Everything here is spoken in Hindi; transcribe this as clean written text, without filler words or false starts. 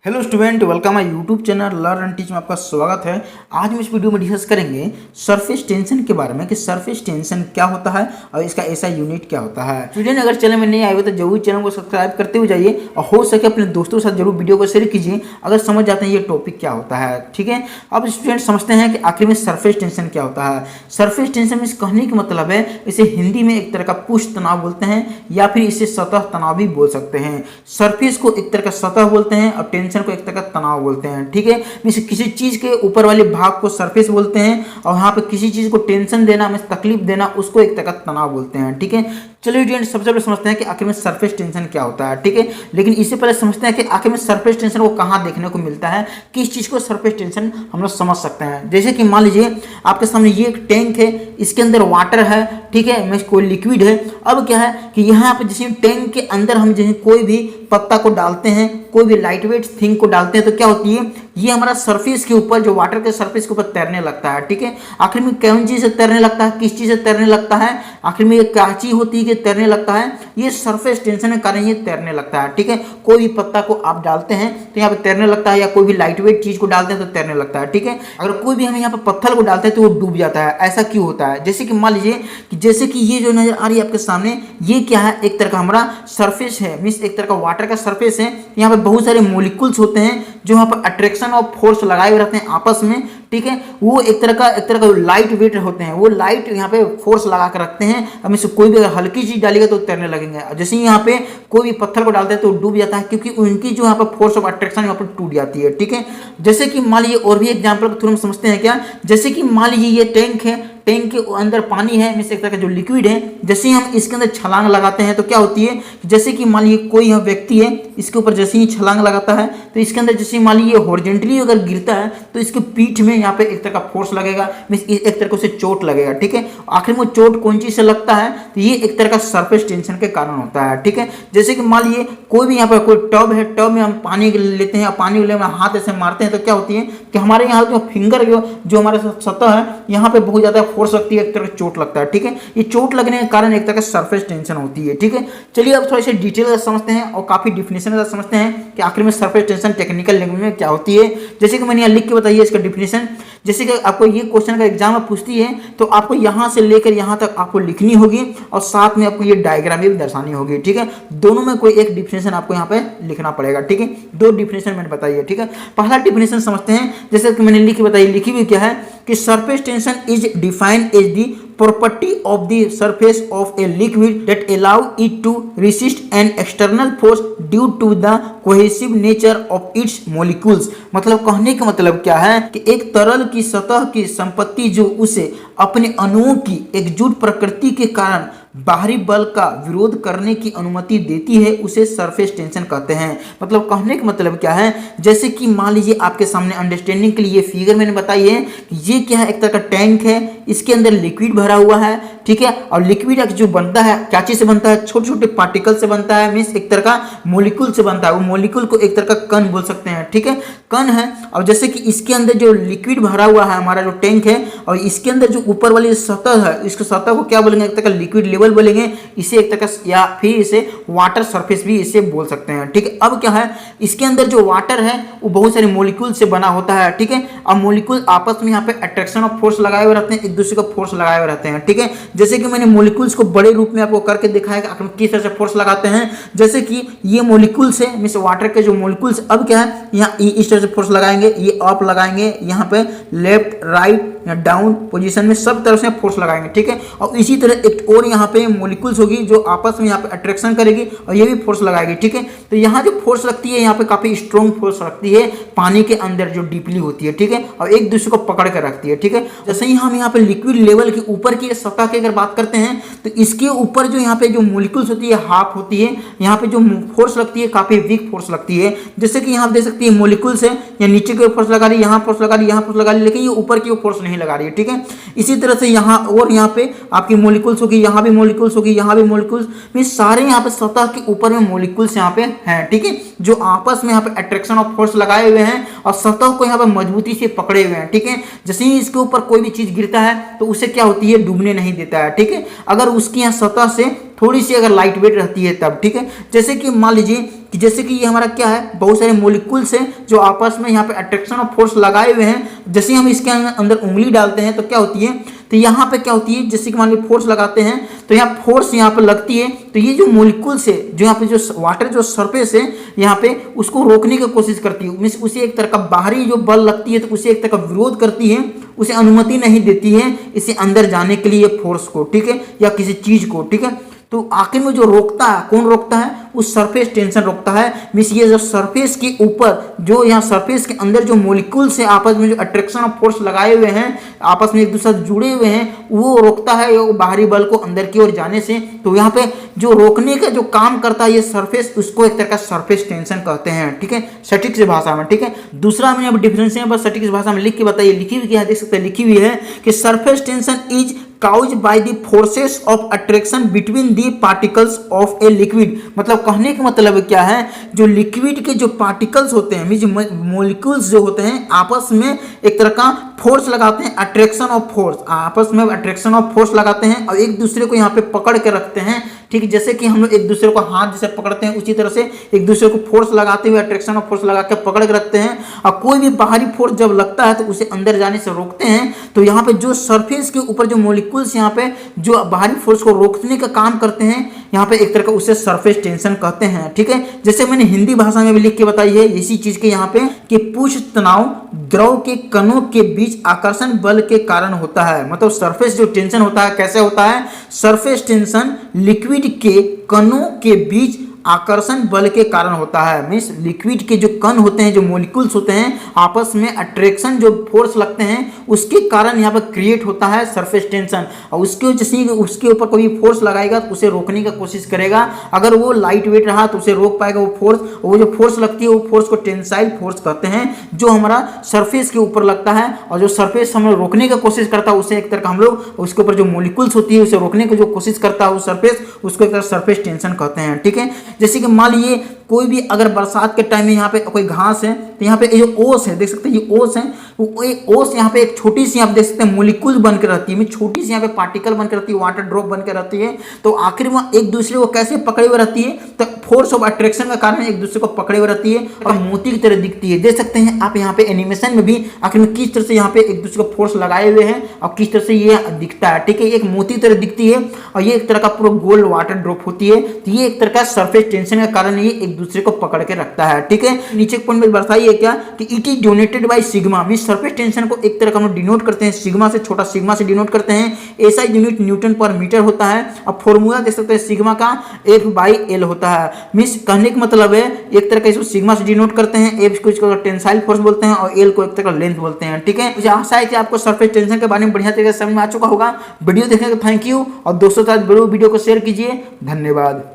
Hello student, welcome my YouTube channel learn and teach में आपका स्वागत है। आज हम इस वीडियो में डिस्कस करेंगे सरफेस टेंशन के बारे में कि सरफेस टेंशन क्या होता है और इसका ऐसा यूनिट क्या होता है। स्टूडेंट, अगर चैनल में नहीं आए हो तो जरूर चैनल को सब्सक्राइब करते हुए जाइए और हो सके अपने दोस्तों के साथ जरूर वीडियो को शेयर कीजिए अगर समझ जाते हैं ये टॉपिक क्या होता है। ठीक है, अब स्टूडेंट समझते हैं कि आखिर में सरफेस टेंशन क्या होता है। सरफेस टेंशन में कहने का मतलब है, इसे हिंदी में एक तरह का पृष्ठ तनाव बोलते हैं या फिर इसे सतह तनाव भी बोल सकते हैं। सरफेस को एक तरह का सतह बोलते हैं और टेंशन को एक तरह का तनाव बोलते हैं। ठीक है, किसी चीज के ऊपर वाले भाग को सरफेस बोलते हैं और यहाँ पे किसी चीज को टेंशन देना, तकलीफ देना, उसको एक तरह का तनाव बोलते हैं। ठीक है, चलिए स्टूडेंट सबसे पहले समझते हैं कि आखिर में सरफेस टेंशन क्या होता है। ठीक है, लेकिन इससे पहले समझते हैं कि आखिर में सरफेस टेंशन को कहाँ देखने को मिलता है, किस चीज को सरफेस टेंशन हम लोग समझ सकते हैं। जैसे कि मान लीजिए आपके सामने ये एक टैंक है, इसके अंदर वाटर है। ठीक है, कोई लिक्विड है। अब क्या है कि यहाँ पे जैसे टैंक के अंदर हम जैसे कोई भी पत्ता को डालते हैं, कोई भी लाइट वेट थिंग को डालते हैं तो क्या होती है, ये हमारा सरफेस के ऊपर, जो वाटर के सरफेस के ऊपर तैरने लगता है। ठीक है, आखिर में कौन चीज से तैरने लगता है, किस चीज से तैरने लगता है, आखिर में ये क्या चीज होती है कि तैरने लगता है, ये सरफेस टेंशन के कारण ये तैरने लगता है। ठीक है, कोई भी पत्ता को आप डालते हैं तो यहाँ पे तैरने लगता है, या कोई भी लाइट वेट चीज को डालते हैं तो तैरने लगता है। ठीक है, अगर कोई भी हम यहाँ पे पत्थर को डालते हैं तो वो डूब जाता है। ऐसा क्यों होता है? जैसे कि मान लीजिए कि जैसे कि ये जो नजर आ रही है आपके सामने, ये क्या है, एक तरह का हमारा सरफेस है, मींस एक तरह का वाटर का सरफेस है। यहाँ पे बहुत सारे मोलिकुल्स होते हैं जो यहाँ पर अट्रैक्शन और फोर्स लगाए हुए रहते हैं आपस में। ठीक है, वो एक तरह का लाइट वेट होते हैं, वो लाइट यहाँ पे फोर्स लगा कर रखते हैं। अब इससे कोई भी अगर हल्की चीज डालेगा तो तैरने लगेंगे, जैसे यहाँ पे कोई भी पत्थर को डालते हैं तो डूब जाता है, क्योंकि उनकी जो यहाँ पर फोर्स ऑफ अट्रैक्शन यहाँ पर टूट जाती है। ठीक है, जैसे कि मान लीजिए और भी एग्जाम्पल के थ्रू हम समझते हैं क्या, जैसे कि मान लीजिए ये टैंक है, टैंक के अंदर पानी है, मींस एक तरह का जो लिक्विड है। जैसे ही हम इसके अंदर छलांग लगाते हैं तो क्या होती है, जैसे कि मान लीजिए कोई यहाँ व्यक्ति है, इसके ऊपर जैसे ही छलांग लगाता है तो इसके अंदर जैसे मान लीजिए हॉरिजॉन्टली अगर गिरता है तो इसके पीठ में यहाँ पे एक तरह का फोर्स लगेगा, मींस एक तरह का उसे चोट लगेगा। ठीक है, आखिर में चोट कौन चीज से लगता है, तो ये एक तरह का सरफेस टेंशन के कारण होता है। ठीक है, जैसे कि मान लीजिए कोई भी यहाँ पर कोई टब है, टब में हम पानी लेते हैं और पानी में हाथ ऐसे मारते हैं तो क्या होती है कि हमारे यहाँ जो फिंगर जो हमारे सतह है, यहाँ पे बहुत ज्यादा फोर्स लगती है, एक तरह का चोट लगता है। ठीक है, ये चोट लगने के कारण एक तरह का सरफेस टेंशन होती है। ठीक है, चलिए अब थोड़ा सा डिटेल समझते हैं और काफी डिफिनेशन समझते हैं कि आखिर में सरफेस टेंशन टेक्निकल लैंग्वेज में क्या होती है। जैसे कि मैंने यहाँ लिख के बताइए इसका डिफिनेशन। जैसे कि आपको ये क्वेश्चन का एग्जाम में पूछती है तो आपको यहाँ से लेकर यहाँ तक आपको लिखनी होगी और साथ में आपको ये डायग्राम भी दर्शानी होगी। ठीक है, दोनों में कोई एक डिफिनेशन आपको यहाँ पे लिखना पड़ेगा। ठीक है, दो डिफिनेशन मैंने बताई है। ठीक है, पहला डिफिनेशन समझते हैं, जैसे कि मैंने लिख के बताई, लिखी भी क्या है कि surface tension is defined as the property of the surface of a liquid that allow it to resist an external force due to the cohesive nature of its molecules। मतलब कहने का मतलब क्या है कि एक तरल की सतह की संपत्ति जो उसे अपने अणुओं की एकजुट प्रकृति के कारण बाहरी बल का विरोध करने की अनुमति देती है, उसे सरफेस टेंशन कहते हैं। मतलब कहने का मतलब क्या है, जैसे कि मान लीजिए आपके सामने अंडरस्टैंडिंग के लिए फिगर मैंने बताई है कि ये क्या है, एक तरह का टैंक है, इसके अंदर लिक्विड भरा हुआ है। ठीक है, और लिक्विड जो बनता है क्या चीज से बनता है, छोटे छोटे पार्टिकल से बनता है, मींस एक तरह का मोलिक्यूल से बनता है। वो मोलिक्यूल को एक तरह का कण बोल सकते हैं। ठीक है, कण है। और जैसे कि इसके अंदर जो लिक्विड भरा हुआ है हमारा जो टैंक है, और इसके अंदर जो ऊपर वाली सतह है, इसको सतह को क्या बोलेंगे, एक तरह का लिक्विड लेवल बोलेंगे इसे, एक तरह का, या फिर इसे वाटर सरफेस भी इसे बोल सकते हैं। ठीक है, अब क्या है, इसके अंदर जो वाटर है वो बहुत सारे मोलिक्यूल से बना होता है। ठीक है, अब मोलिक्यूल आपस में यहाँ पे अट्रैक्शन और फोर्स लगाए हुए रहते हैं, एक दूसरे को फोर्स लगाए हुए रहते हैं। ठीक है, जैसे कि मैंने मोलिक्यूल्स को बड़े रूप में आपको करके दिखाया कि आखिर किस तरह से फोर्स लगाते हैं। जैसे कि ये मोलिक्यूल्स है, मींस वाटर के जो मोलिक्यूल्स, अब क्या है, यहाँ इस तरह से फोर्स लगाएंगे, ये अप लगाएंगे, यहाँ पे लेफ्ट राइट या डाउन पोजीशन में सब तरफ से फोर्स लगाएंगे। ठीक है, और इसी तरह एक और यहाँ पे मोलिक्यूल्स होगी जो आपस में यहाँ पे अट्रैक्शन करेगी और ये भी फोर्स लगाएगी। ठीक है, तो यहाँ जो फोर्स लगती है, यहाँ पे काफी स्ट्रॉन्ग फोर्स लगती है पानी के अंदर जो डीपली होती है। ठीक है, और एक दूसरे को पकड़ कर रखती है। ठीक है, जैसे ही हम यहाँ पे लिक्विड लेवल के ऊपर की सतह की अगर बात करते हैं तो इसके ऊपर जो यहाँ पे जो मोलिक्यूल्स होती है, हाफ होती है, यहाँ पे जो फोर्स लगती है काफी वीक फोर्स लगती है। जैसे कि यहाँ देख सकती है मोलिक्यूल्स है, या नीचे की फोर्स लगा रही है, यहाँ फोर्स लगा रही है, यहाँ फोर्स लगा रही है, लेकिन ये ऊपर की फोर्स नहीं लगा रही है। ठीक है, इसी तरह से यहाँ और यहाँ पे आपकी मोलिक्यूल्स होगी, यहाँ भी मोलिक्यूल्स होगी, यहाँ भी मोलिक्यूल्स, में सारे यहाँ पे सतह के ऊपर में मोलिक्यूल्स यहाँ पे हैं। ठीक है, जो आपस में यहाँ पे अट्रैक्शन ऑफ फोर्स लगाए हुए हैं और सतह को यहाँ पे मजबूती से पकड़े हुए हैं। ठीक है, जैसे ही इसके ऊपर कोई भी चीज गिरता है तो उसे क्या होती है, डूबने नहीं देता है। ठीक है, अगर उसकी यहाँ सतह से थोड़ी सी अगर लाइट वेट रहती है तब, ठीक है। जैसे कि मान लीजिए कि जैसे कि ये हमारा क्या है, बहुत सारे मोलिक्यूल्स हैं जो आपस में यहाँ पे अट्रैक्शन और फोर्स लगाए हुए हैं। जैसे हम इसके अंदर उंगली डालते हैं तो क्या होती है, तो यहाँ पे क्या होती है, जैसे कि मान लीजिए फोर्स लगाते हैं तो यहाँ फोर्स यहाँ पे लगती है, तो ये जो मोलिक्यूल्स है जो यहाँ पे जो वाटर जो सरफेस है यहाँ पे उसको रोकने की कोशिश करती है, मीन्स उसे एक तरह का बाहरी जो बल लगती है तो उसे एक तरह का विरोध करती है, उसे अनुमति नहीं देती है इसे अंदर जाने के लिए फोर्स को, ठीक है, या किसी चीज को, ठीक है। तो आखिर में जो रोकता है, कौन रोकता है, उस सरफेस टेंशन रोकता है। मीन्स ये जो सरफेस के ऊपर जो यहाँ सरफेस के अंदर जो मोलिक्यूल्स है आपस में जो अट्रैक्शन ऑफ फोर्स लगाए हुए हैं, आपस में एक दूसरे से जुड़े हुए हैं, वो रोकता है वो बाहरी बल को अंदर की ओर जाने से। तो यहाँ पे जो रोकने का जो काम करता है ये सरफेस, उसको एक तरह का सरफेस टेंशन कहते हैं, ठीक है, स्टैटिक्स भाषा में, ठीक है। दूसरा मैंने अब डिफरेंस यहाँ पर स्टैटिक्स भाषा में लिख के बताइए, लिखी हुई क्या है, देख सकते हैं लिखी हुई है कि surface tension is caused by the forces of attraction between the particles of a liquid। मतलब कहने का मतलब क्या है, जो लिक्विड के जो पार्टिकल्स होते हैं, जो मोलिक्यूल्स जो होते हैं आपस में एक तरह का फोर्स लगाते हैं, अट्रैक्शन ऑफ फोर्स, आपस में अट्रैक्शन ऑफ फोर्स लगाते हैं और एक दूसरे को यहाँ पे पकड़ के रखते हैं, ठीक है। जैसे कि हम लोग एक दूसरे को हाथ जैसे पकड़ते हैं उसी तरह से एक दूसरे को फोर्स लगाते हुए अट्रैक्शन ऑफ फोर्स लगा के पकड़ के रखते हैं, और कोई भी बाहरी फोर्स जब लगता है तो उसे अंदर जाने से रोकते हैं। तो यहाँ पे जो सरफेस के ऊपर जो मोलिक्यूल्स यहाँ पे जो बाहरी फोर्स को रोकने का काम करते हैं, यहाँ पे एक तरह का उसे सरफेस टेंशन कहते हैं, ठीक है। जैसे मैंने हिंदी भाषा में भी लिख के बताई है इसी चीज के यहाँ पे कि पुष्ट तनाव द्रव के कणों के बीच आकर्षण बल के कारण होता है। मतलब सरफेस जो टेंशन होता है कैसे होता है, सरफेस टेंशन लिक्विड के कणों के बीच आकर्षण बल के कारण होता है। मीन्स लिक्विड के जो कण होते हैं, जो मोलिक्यूल्स होते हैं, आपस में अट्रैक्शन जो फोर्स लगते हैं उसके कारण यहाँ पर क्रिएट होता है सरफेस टेंशन। और उसके जैसे उसके ऊपर कोई फोर्स लगाएगा तो उसे रोकने की कोशिश करेगा, अगर वो लाइट वेट रहा तो उसे रोक पाएगा वो फोर्स। वो जो फोर्स लगती है वो फोर्स को टेंसाइल फोर्स कहते हैं, जो हमारा सरफेस के ऊपर लगता है। और जो सरफेस हम लोग रोकने की कोशिश करता है उसे एक तरह का हम लोग उसके ऊपर जो मोलिक्यूल्स होती है उसे रोकने की जो कोशिश करता है वो सरफेस, उसको एक तरह सरफेस टेंशन कहते हैं, ठीक है। जैसे कि मान लीजिए कोई भी अगर बरसात के टाइम में यहाँ पे कोई घास है तो यहाँ पे ये जो ओस है देख सकते हैं, ये ओस है, वो ओस यहाँ पे एक छोटी सी आप देख सकते हैं मोलिक्यूल बन के रहती है, छोटी सी यहाँ पे पार्टिकल बन के रहती है, वाटर ड्रॉप बन के रहती है। तो आखिर में एक दूसरे को कैसे पकड़े हुए रहती है, तो फोर्स ऑफ अट्रैक्शन का कारण एक दूसरे को पकड़े हुए रहती है और मोती की तरह दिखती है। देख सकते हैं आप यहाँ पे एनिमेशन में भी आखिर में किस तरह से यहाँ पे एक दूसरे को फोर्स लगाए हुए हैं और किस तरह से ये दिखता है, ठीक है। एक मोती तरह दिखती है और ये एक तरह का पूरा गोल वाटर ड्रॉप होती है। तो ये एक तरह का सरफेस टेंशन के कारण ये एक दूसरे को पकड़ के रखता है, ठीक है। नीचे पॉइंट में बताइए क्या कि it is donated by sigma. Means surface tension को एक तरह का हम लोग डिनोट करते हैं सिग्मा से, छोटा सिग्मा से डिनोट करते हैं। ऐसा यूनिट न्यूटन पर मीटर होता है। अब फॉर्मूला देख सकते हैं सिग्मा का F/L होता है। मींस कहने का मतलब है एक तरह का इसको सिग्मा से डिनोट करते हैं, F को इसको टेंसाइल फोर्स बोलते हैं और L को एक तरह का लेंथ बोलते हैं, ठीक है। मुझे आशा है कि आपको सरफेस टेंशन के बारे में बढ़िया तरीके से समझ में आ चुका होगा। वीडियो देखने का थैंक यू और दोस्तों के साथ वीडियो को शेयर कीजिए। धन्यवाद।